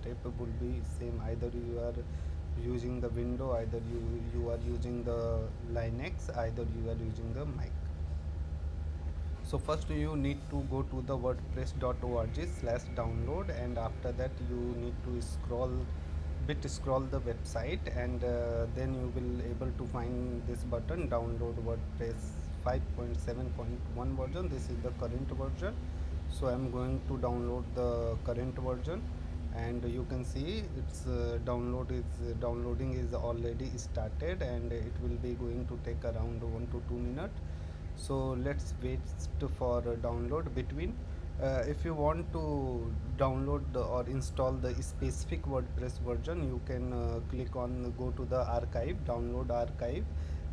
setup will be same, either you are using the window, either you are using the Linux, either you are using the Mac. So first you need to go to the wordpress.org/download, and after that you need to scroll the website, and then you will able to find this button, download WordPress 5.7.1 version. This is the current version, so I'm going to download the current version, and you can see its downloading is already started, and it will be going to take around 1 to 2 minutes. So let's wait for download between. If you want to download or install the specific WordPress version, you can click on go to the archive, download archive,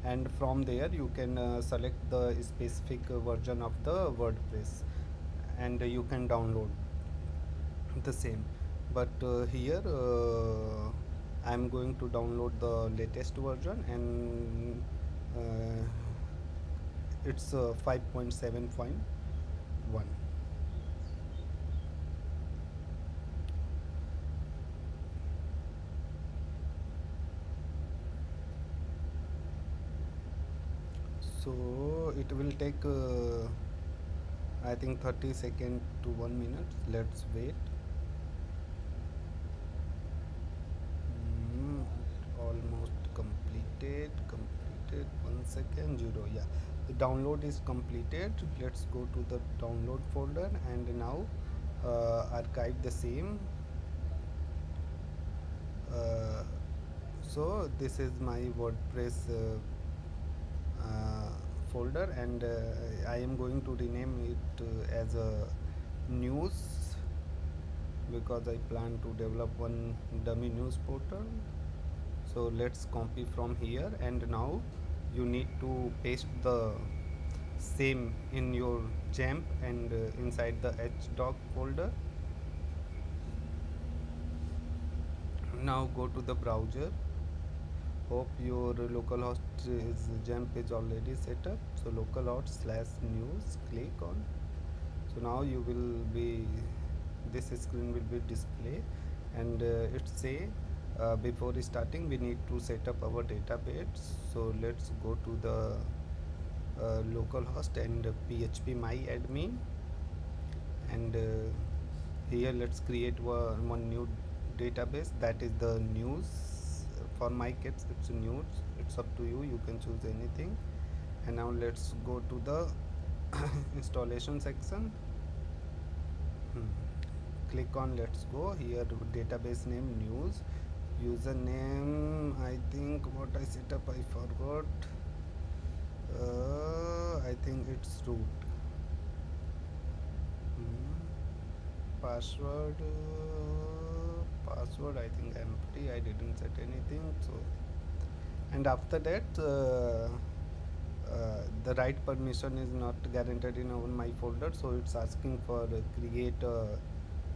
and from there you can select the specific version of the WordPress, and you can download the same. But here I'm going to download the latest version, and it's 5.7.1. So it will take I think 30 seconds to 1 minute. Let's wait. Almost completed. 1 second, 0. Yeah, the download is completed. Let's go to the download folder, and now archive the same. uh, so this is my WordPress folder, and I am going to rename it as a news, because I plan to develop one dummy news portal. So let's copy from here, and now you need to paste the same in your XAMPP and inside the HDoc folder. Now go to the browser. Hope your localhost is XAMPP is already set up. So localhost/news, click on. So now you will be, this screen will be display, and it say before starting we need to set up our database. So let's go to the localhost and php my admin, and here let's create one new database, that is the news. For my case it's news, it's up to you, you can choose anything. And now let's go to the installation section. Hmm. Click on let's go. Here database name news, username I think what I set up I forgot. I think it's root. Hmm. Password I think empty, I didn't set anything. So, and after that the right permission is not guaranteed in my folder, so it's asking for create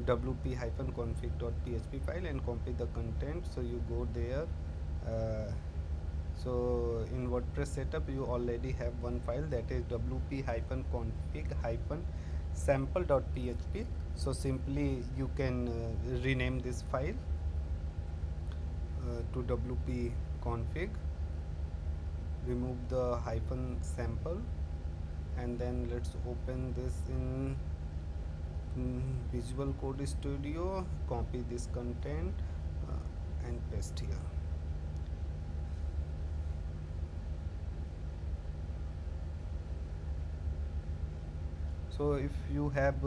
wp-config.php file and copy the content. So you go there. So in WordPress setup you already have one file, that is wp-config-sample.php. so simply you can rename this file to wp config, remove the hyphen sample, and then let's open this in Visual Code Studio, copy this content and paste here. So if you have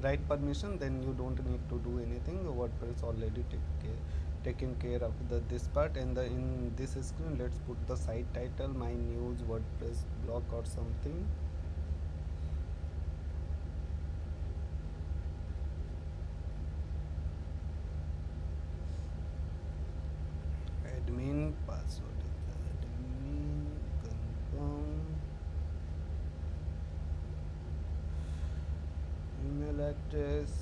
right permission, then you don't need to do anything. WordPress already taken care of this part. And in this screen let's put the site title, my news WordPress blog or something. Admin password is admin, confirm, email address,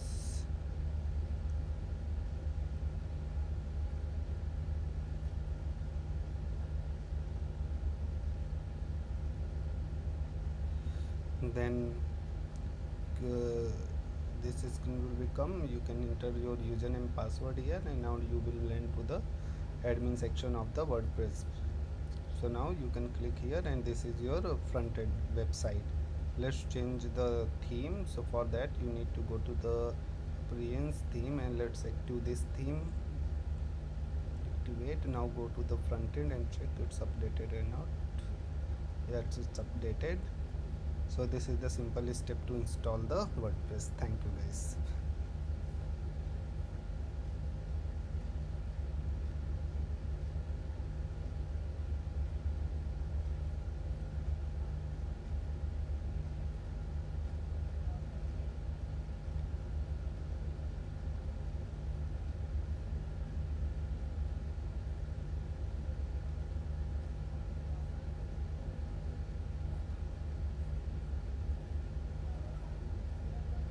then uh, this screen will become. You can enter your username password here, and now you will land to the admin section of the WordPress. So now you can click here, and this is your front end website. Let's change the theme. So for that you need to go to the Prince theme, and let's active this theme. Activate. Now go to the front end and check it's updated or not. Yes, it's updated. So this is the simple step to install the WordPress. Thank you guys.